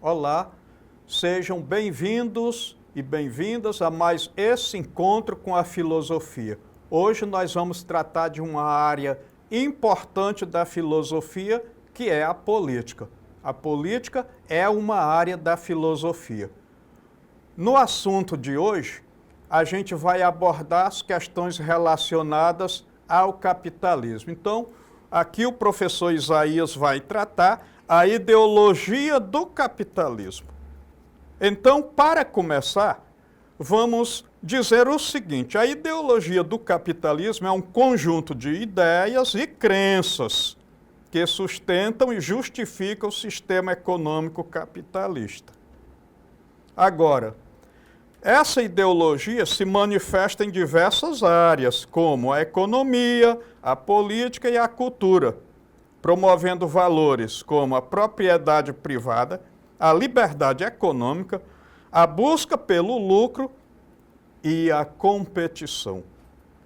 Olá, sejam bem-vindos e bem-vindas a mais esse encontro com a filosofia. Hoje nós vamos tratar de uma área importante da filosofia, que é a política. A política é uma área da filosofia. No assunto de hoje, a gente vai abordar as questões relacionadas ao capitalismo. Então, aqui o professor Isaías vai tratar a ideologia do capitalismo. Então, para começar, vamos dizer o seguinte: a ideologia do capitalismo é um conjunto de ideias e crenças que sustentam e justificam o sistema econômico capitalista. Agora, essa ideologia se manifesta em diversas áreas, como a economia, a política e a cultura, promovendo valores como a propriedade privada, a liberdade econômica, a busca pelo lucro e a competição.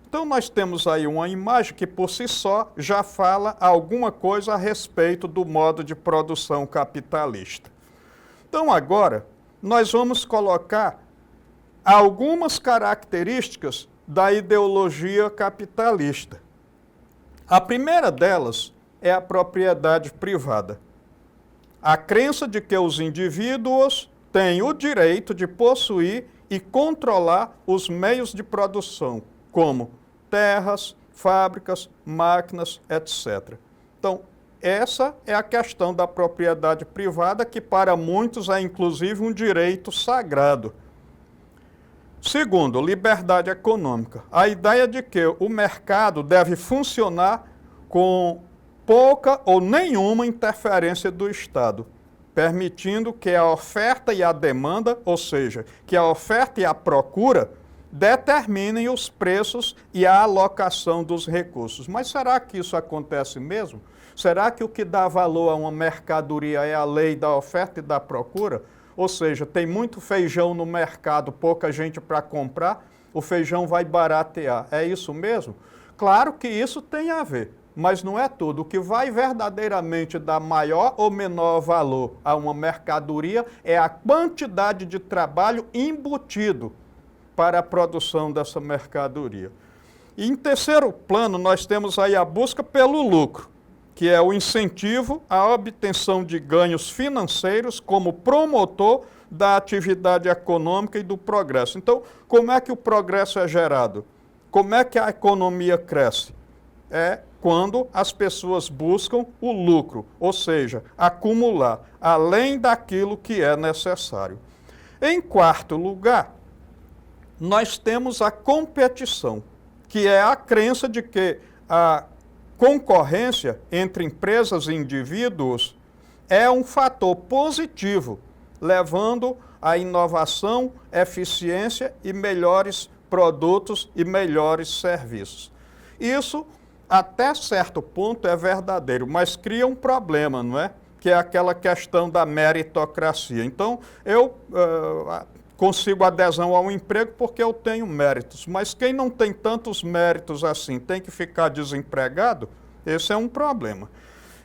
Então nós temos aí uma imagem que por si só já fala alguma coisa a respeito do modo de produção capitalista. Então agora nós vamos colocar algumas características da ideologia capitalista. A primeira delas é a propriedade privada. A crença de que os indivíduos têm o direito de possuir e controlar os meios de produção, como terras, fábricas, máquinas, etc. Então, essa é a questão da propriedade privada, que para muitos é inclusive um direito sagrado. Segundo, liberdade econômica. A ideia de que o mercado deve funcionar com pouca ou nenhuma interferência do Estado, permitindo que a oferta e a demanda, ou seja, que a oferta e a procura, determinem os preços e a alocação dos recursos. Mas será que isso acontece mesmo? Será que o que dá valor a uma mercadoria é a lei da oferta e da procura? Ou seja, tem muito feijão no mercado, pouca gente para comprar, o feijão vai baratear. É isso mesmo? Claro que isso tem a ver, mas não é tudo. O que vai verdadeiramente dar maior ou menor valor a uma mercadoria é a quantidade de trabalho embutido para a produção dessa mercadoria. E em terceiro plano, nós temos aí a busca pelo lucro, que é o incentivo à obtenção de ganhos financeiros como promotor da atividade econômica e do progresso. Então, como é que o progresso é gerado? Como é que a economia cresce? É quando as pessoas buscam o lucro, ou seja, acumular, além daquilo que é necessário. Em quarto lugar, nós temos a competição, que é a crença de que a concorrência entre empresas e indivíduos é um fator positivo, levando à inovação, eficiência e melhores produtos e melhores serviços. Isso, até certo ponto, é verdadeiro, mas cria um problema, não é? Que é aquela questão da meritocracia. Então, eu consigo adesão ao emprego porque eu tenho méritos, mas quem não tem tantos méritos assim tem que ficar desempregado, esse é um problema.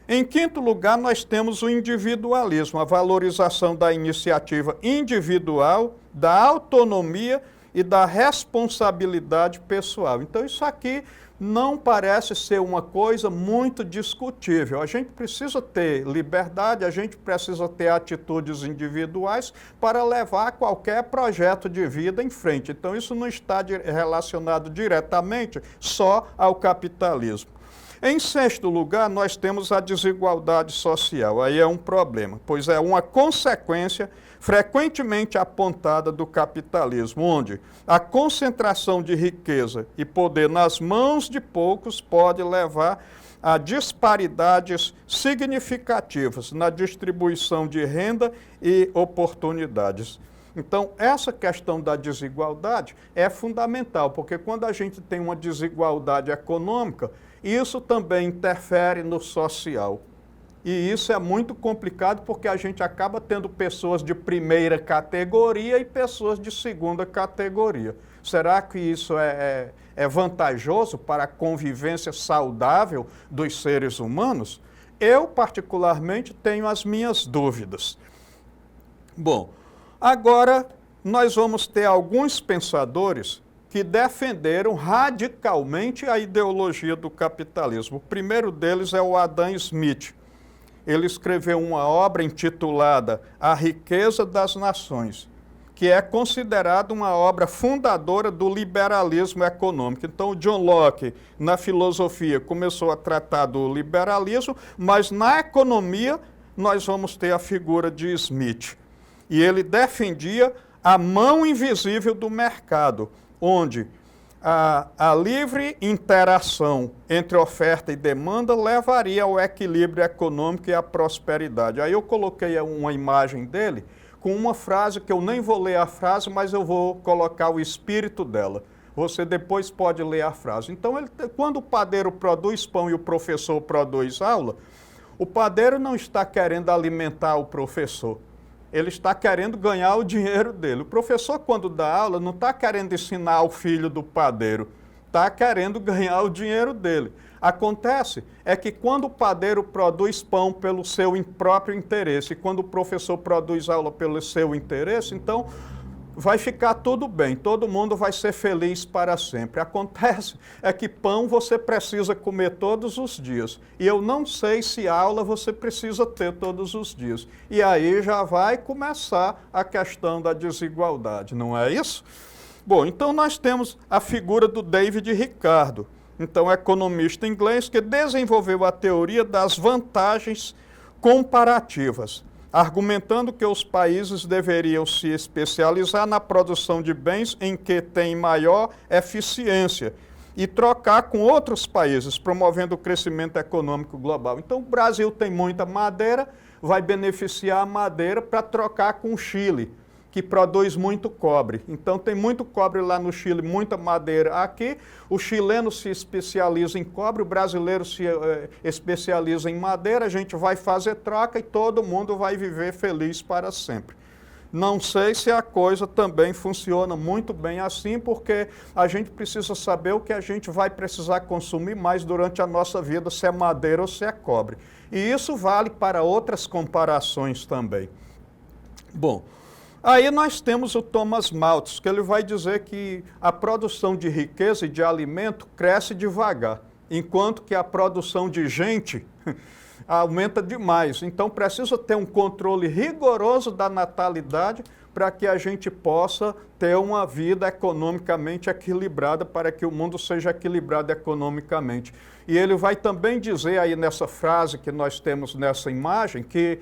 Em quinto lugar, nós temos o individualismo, a valorização da iniciativa individual, da autonomia e da responsabilidade pessoal. Então isso aqui não parece ser uma coisa muito discutível. A gente precisa ter liberdade, a gente precisa ter atitudes individuais para levar qualquer projeto de vida em frente. Então isso não está relacionado diretamente só ao capitalismo. Em sexto lugar, nós temos a desigualdade social. Aí é um problema, pois é uma consequência frequentemente apontada do capitalismo, onde a concentração de riqueza e poder nas mãos de poucos pode levar a disparidades significativas na distribuição de renda e oportunidades. Então, essa questão da desigualdade é fundamental, porque quando a gente tem uma desigualdade econômica, isso também interfere no social. E isso é muito complicado porque a gente acaba tendo pessoas de primeira categoria e pessoas de segunda categoria. Será que isso é vantajoso para a convivência saudável dos seres humanos? Eu, particularmente, tenho as minhas dúvidas. Bom, agora nós vamos ter alguns pensadores que defenderam radicalmente a ideologia do capitalismo. O primeiro deles é o Adam Smith. Ele escreveu uma obra intitulada A Riqueza das Nações, que é considerada uma obra fundadora do liberalismo econômico. Então, o John Locke, na filosofia, começou a tratar do liberalismo, mas na economia nós vamos ter a figura de Smith. E ele defendia a mão invisível do mercado, onde a livre interação entre oferta e demanda levaria ao equilíbrio econômico e à prosperidade. Aí eu coloquei uma imagem dele com uma frase que eu nem vou ler a frase, mas eu vou colocar o espírito dela. Você depois pode ler a frase. Então, quando o padeiro produz pão e o professor produz aula, o padeiro não está querendo alimentar o professor. Ele está querendo ganhar o dinheiro dele. O professor, quando dá aula, não está querendo ensinar o filho do padeiro, está querendo ganhar o dinheiro dele. Acontece é que quando o padeiro produz pão pelo seu próprio interesse, e quando o professor produz aula pelo seu interesse, então vai ficar tudo bem, todo mundo vai ser feliz para sempre. Acontece é que pão você precisa comer todos os dias. E eu não sei se aula você precisa ter todos os dias. E aí já vai começar a questão da desigualdade, não é isso? Bom, então nós temos a figura do David Ricardo, então economista inglês, que desenvolveu a teoria das vantagens comparativas, argumentando que os países deveriam se especializar na produção de bens em que têm maior eficiência e trocar com outros países, promovendo o crescimento econômico global. Então, o Brasil tem muita madeira, vai beneficiar a madeira para trocar com o Chile, que produz muito cobre. Então, tem muito cobre lá no Chile, muita madeira aqui. O chileno se especializa em cobre, o brasileiro se especializa em madeira. A gente vai fazer troca e todo mundo vai viver feliz para sempre. Não sei se a coisa também funciona muito bem assim, porque a gente precisa saber o que a gente vai precisar consumir mais durante a nossa vida, se é madeira ou se é cobre. E isso vale para outras comparações também. Bom, aí nós temos o Thomas Malthus, que ele vai dizer que a produção de riqueza e de alimento cresce devagar, enquanto que a produção de gente aumenta demais. Então precisa ter um controle rigoroso da natalidade para que a gente possa ter uma vida economicamente equilibrada, para que o mundo seja equilibrado economicamente. E ele vai também dizer aí nessa frase que nós temos nessa imagem, que,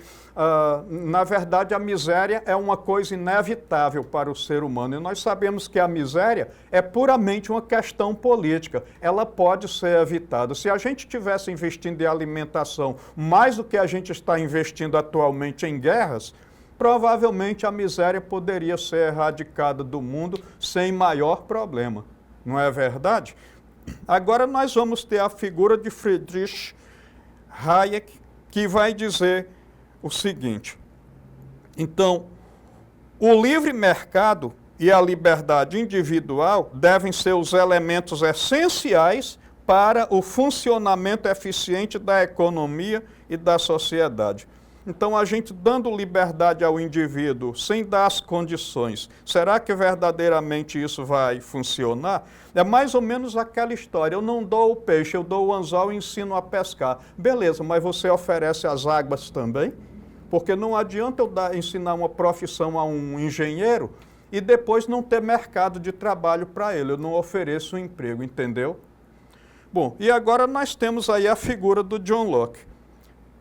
na verdade, a miséria é uma coisa inevitável para o ser humano. E nós sabemos que a miséria é puramente uma questão política. Ela pode ser evitada. Se a gente estivesse investindo em alimentação mais do que a gente está investindo atualmente em guerras, provavelmente a miséria poderia ser erradicada do mundo sem maior problema. Não é verdade? Agora nós vamos ter a figura de Friedrich Hayek, que vai dizer o seguinte: então, o livre mercado e a liberdade individual devem ser os elementos essenciais para o funcionamento eficiente da economia e da sociedade. Então, a gente dando liberdade ao indivíduo sem dar as condições, será que verdadeiramente isso vai funcionar? É mais ou menos aquela história: eu não dou o peixe, eu dou o anzol e ensino a pescar. Beleza, mas você oferece as águas também? Porque não adianta eu ensinar uma profissão a um engenheiro e depois não ter mercado de trabalho para ele. Eu não ofereço um emprego, entendeu? Bom, e agora nós temos aí a figura do John Locke,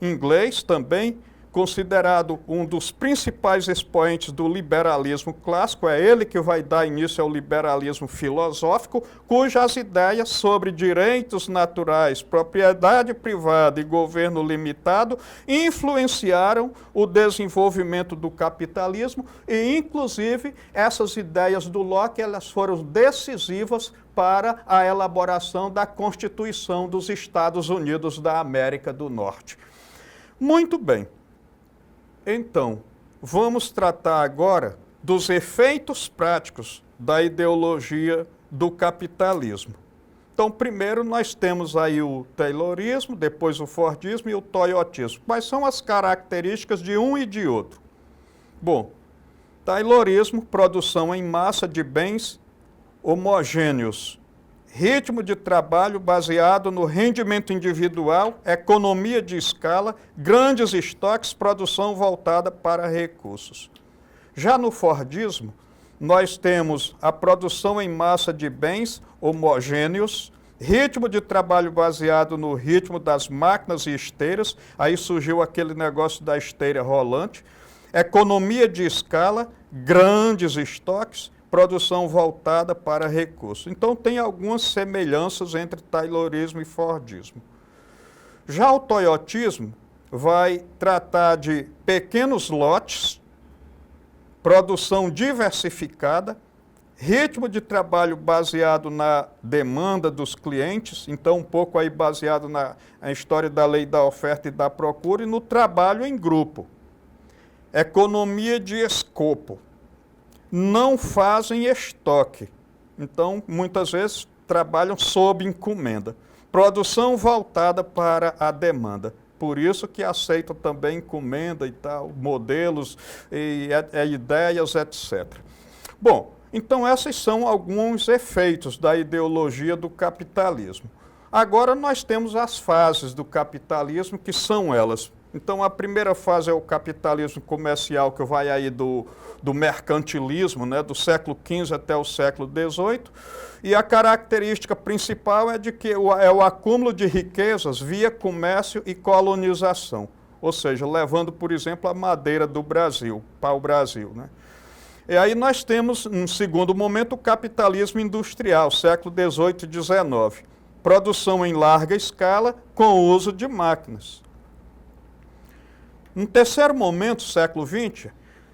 inglês também, considerado um dos principais expoentes do liberalismo clássico. É ele que vai dar início ao liberalismo filosófico, cujas ideias sobre direitos naturais, propriedade privada e governo limitado influenciaram o desenvolvimento do capitalismo e, inclusive, essas ideias do Locke, elas foram decisivas para a elaboração da Constituição dos Estados Unidos da América do Norte. Muito bem. Então, vamos tratar agora dos efeitos práticos da ideologia do capitalismo. Então, primeiro nós temos aí o Taylorismo, depois o Fordismo e o Toyotismo. Quais são as características de um e de outro? Bom, Taylorismo, produção em massa de bens homogêneos. Ritmo de trabalho baseado no rendimento individual, economia de escala, grandes estoques, produção voltada para recursos. Já no Fordismo, nós temos a produção em massa de bens homogêneos, ritmo de trabalho baseado no ritmo das máquinas e esteiras, aí surgiu aquele negócio da esteira rolante, economia de escala, grandes estoques, produção voltada para recursos. Então, tem algumas semelhanças entre Taylorismo e Fordismo. Já o Toyotismo vai tratar de pequenos lotes, produção diversificada, ritmo de trabalho baseado na demanda dos clientes, então um pouco aí baseado na história da lei da oferta e da procura, e no trabalho em grupo. Economia de escopo. Não fazem estoque, então muitas vezes trabalham sob encomenda. Produção voltada para a demanda, por isso que aceitam também encomenda e tal, modelos, ideias, etc. Bom, então esses são alguns efeitos da ideologia do capitalismo. Agora nós temos as fases do capitalismo, que são elas. Então, a primeira fase é o capitalismo comercial, que vai aí do mercantilismo, né, do século XV até o século XVIII, e a característica principal é de que é o acúmulo de riquezas via comércio e colonização, ou seja, levando, por exemplo, a madeira do Brasil para o Brasil, né? E aí nós temos, no segundo momento, o capitalismo industrial, século XVIII e XIX, produção em larga escala com o uso de máquinas. No terceiro momento, século XX,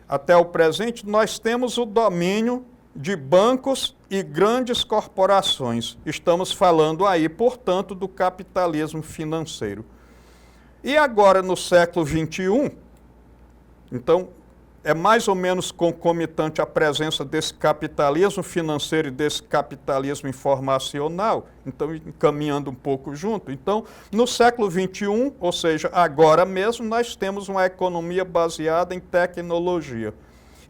até o presente, nós temos o domínio de bancos e grandes corporações. Estamos falando aí, portanto, do capitalismo financeiro. E agora, no século XXI, então, é mais ou menos concomitante a presença desse capitalismo financeiro e desse capitalismo informacional, então caminhando um pouco junto. Então, no século XXI, ou seja, agora mesmo, nós temos uma economia baseada em tecnologia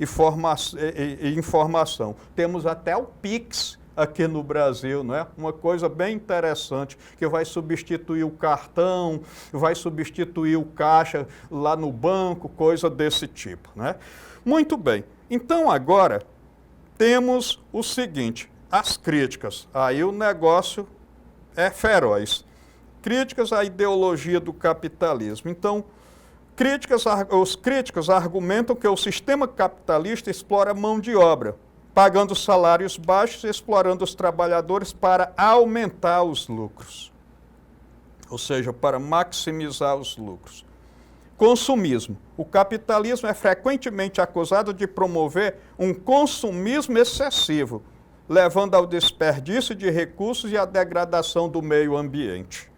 e informação. Temos até o Pix aqui no Brasil, não é? Uma coisa bem interessante, que vai substituir o cartão, vai substituir o caixa lá no banco, coisa desse tipo, né? Muito bem. Então, agora, temos o seguinte, as críticas. Aí o negócio é feroz. Críticas à ideologia do capitalismo. Então, os críticos argumentam que o sistema capitalista explora a mão de obra, pagando salários baixos e explorando os trabalhadores para aumentar os lucros, ou seja, para maximizar os lucros. Consumismo. O capitalismo é frequentemente acusado de promover um consumismo excessivo, levando ao desperdício de recursos e à degradação do meio ambiente.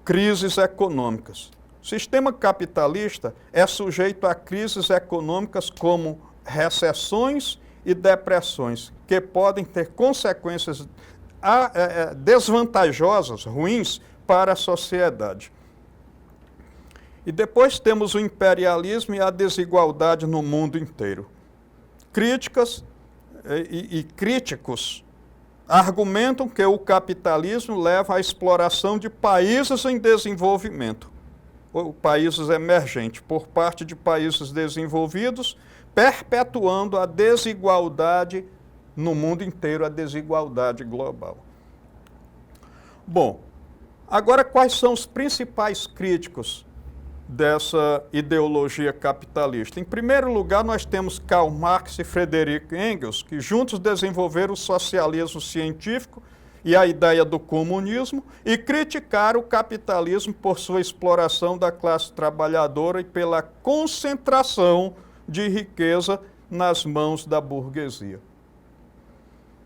Crises econômicas. O sistema capitalista é sujeito a crises econômicas como recessões e depressões, que podem ter consequências desvantajosas, ruins, para a sociedade. E depois temos o imperialismo e a desigualdade no mundo inteiro. Críticas e críticos argumentam que o capitalismo leva à exploração de países em desenvolvimento, ou países emergentes, por parte de países desenvolvidos, perpetuando a desigualdade no mundo inteiro, a desigualdade global. Bom, agora quais são os principais críticos dessa ideologia capitalista? Em primeiro lugar, nós temos Karl Marx e Friedrich Engels, que juntos desenvolveram o socialismo científico e a ideia do comunismo, e criticaram o capitalismo por sua exploração da classe trabalhadora e pela concentração de riqueza nas mãos da burguesia.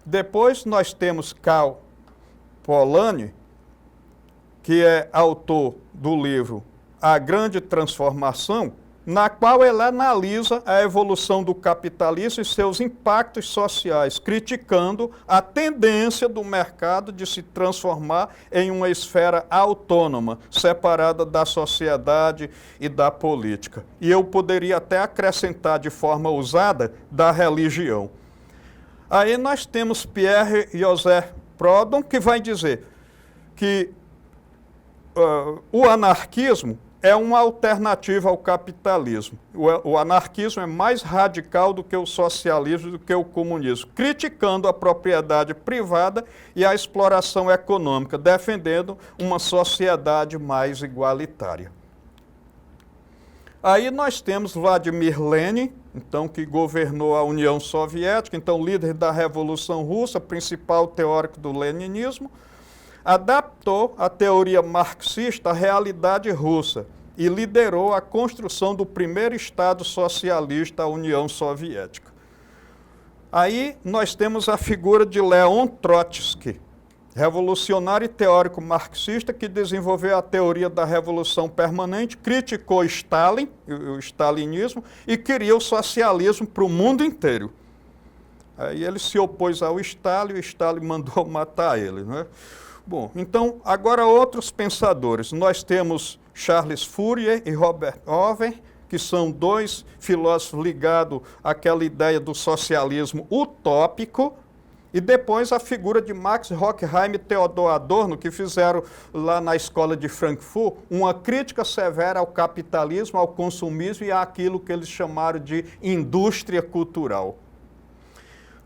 Depois nós temos Karl Polanyi, que é autor do livro A Grande Transformação, na qual ele analisa a evolução do capitalismo e seus impactos sociais, criticando a tendência do mercado de se transformar em uma esfera autônoma, separada da sociedade e da política. E eu poderia até acrescentar de forma ousada da religião. Aí nós temos Pierre-Joseph Proudhon, que vai dizer que o anarquismo é uma alternativa ao capitalismo. O anarquismo é mais radical do que o socialismo, do que o comunismo, criticando a propriedade privada e a exploração econômica, defendendo uma sociedade mais igualitária. Aí nós temos Vladimir Lenin, então, que governou a União Soviética, então líder da Revolução Russa, principal teórico do leninismo, adaptou a teoria marxista à realidade russa e liderou a construção do primeiro Estado socialista, a União Soviética. Aí nós temos a figura de Leon Trotsky, revolucionário e teórico marxista que desenvolveu a teoria da revolução permanente, criticou Stalin, o stalinismo, e queria o socialismo para o mundo inteiro. Aí ele se opôs ao Stalin, o Stalin mandou matar ele, né? Bom, então, agora outros pensadores. Nós temos Charles Fourier e Robert Owen, que são dois filósofos ligados àquela ideia do socialismo utópico, e depois a figura de Max Horkheim e Theodor Adorno, que fizeram lá na escola de Frankfurt uma crítica severa ao capitalismo, ao consumismo e àquilo que eles chamaram de indústria cultural.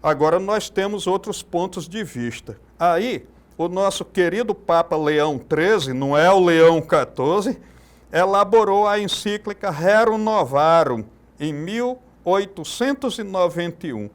Agora nós temos outros pontos de vista. Aí, o nosso querido Papa Leão XIII, não é o Leão XIV, elaborou a encíclica Rerum Novarum, em 1891.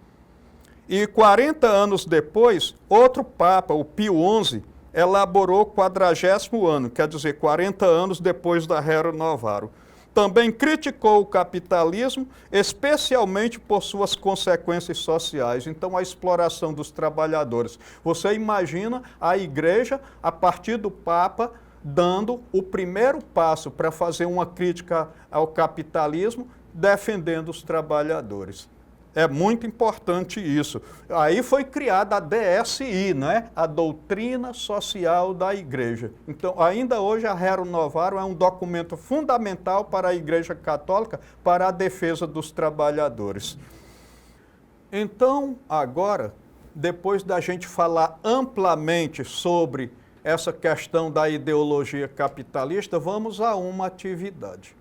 E 40 anos depois, outro Papa, o Pio XI, elaborou o 40º ano, quer dizer, 40 anos depois da Rerum Novarum. Também criticou o capitalismo, especialmente por suas consequências sociais. Então, a exploração dos trabalhadores. Você imagina a igreja, a partir do Papa, dando o primeiro passo para fazer uma crítica ao capitalismo, defendendo os trabalhadores. É muito importante isso. Aí foi criada a DSI, né? A Doutrina Social da Igreja. Então, ainda hoje, a Rerum Novarum é um documento fundamental para a Igreja Católica para a defesa dos trabalhadores. Então, agora, depois da gente falar amplamente sobre essa questão da ideologia capitalista, vamos a uma atividade.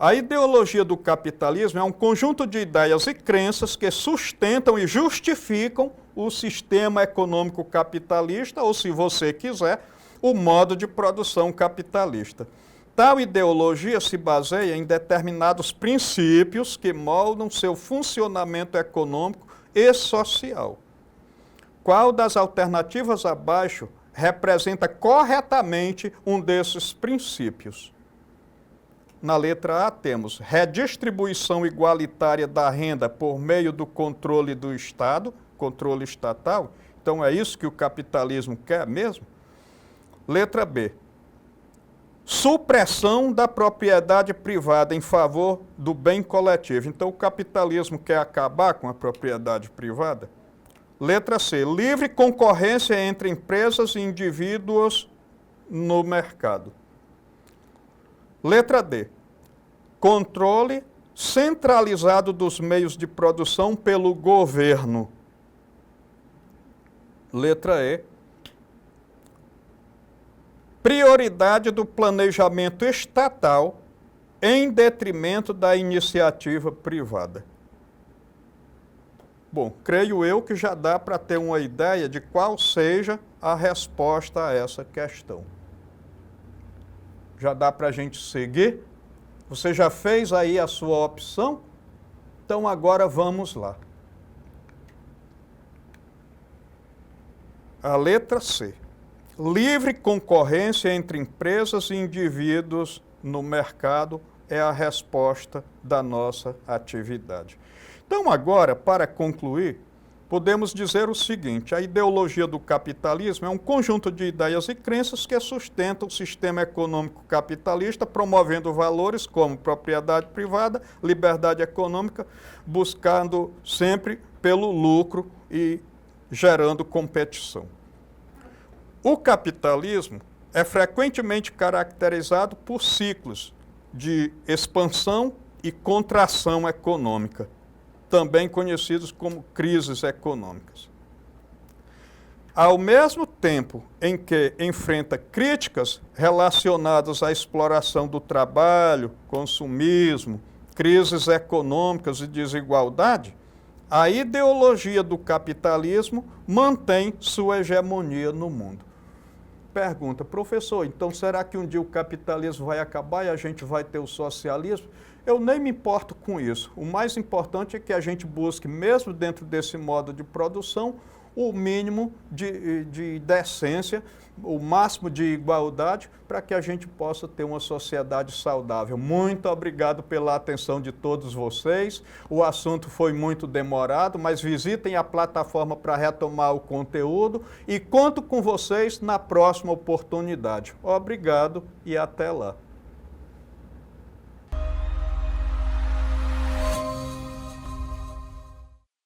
A ideologia do capitalismo é um conjunto de ideias e crenças que sustentam e justificam o sistema econômico capitalista, ou, se você quiser, o modo de produção capitalista. Tal ideologia se baseia em determinados princípios que moldam seu funcionamento econômico e social. Qual das alternativas abaixo representa corretamente um desses princípios? Na letra A temos redistribuição igualitária da renda por meio do controle do Estado, controle estatal. Então é isso que o capitalismo quer mesmo? Letra B, supressão da propriedade privada em favor do bem coletivo. Então o capitalismo quer acabar com a propriedade privada? Letra C, livre concorrência entre empresas e indivíduos no mercado. Letra D, controle centralizado dos meios de produção pelo governo. Letra E, prioridade do planejamento estatal em detrimento da iniciativa privada. Bom, creio eu que já dá para ter uma ideia de qual seja a resposta a essa questão. Já dá para a gente seguir? Você já fez aí a sua opção? Então agora vamos lá. A letra C. Livre concorrência entre empresas e indivíduos no mercado é a resposta da nossa atividade. Então agora, para concluir, podemos dizer o seguinte: a ideologia do capitalismo é um conjunto de ideias e crenças que sustentam o sistema econômico capitalista, promovendo valores como propriedade privada, liberdade econômica, buscando sempre pelo lucro e gerando competição. O capitalismo é frequentemente caracterizado por ciclos de expansão e contração econômica, também conhecidos como crises econômicas. Ao mesmo tempo em que enfrenta críticas relacionadas à exploração do trabalho, consumismo, crises econômicas e desigualdade, a ideologia do capitalismo mantém sua hegemonia no mundo. Pergunta: professor, então será que um dia o capitalismo vai acabar e a gente vai ter o socialismo? Eu nem me importo com isso. O mais importante é que a gente busque, mesmo dentro desse modo de produção, o mínimo de decência, o máximo de igualdade, para que a gente possa ter uma sociedade saudável. Muito obrigado pela atenção de todos vocês. O assunto foi muito demorado, mas visitem a plataforma para retomar o conteúdo e conto com vocês na próxima oportunidade. Obrigado e até lá.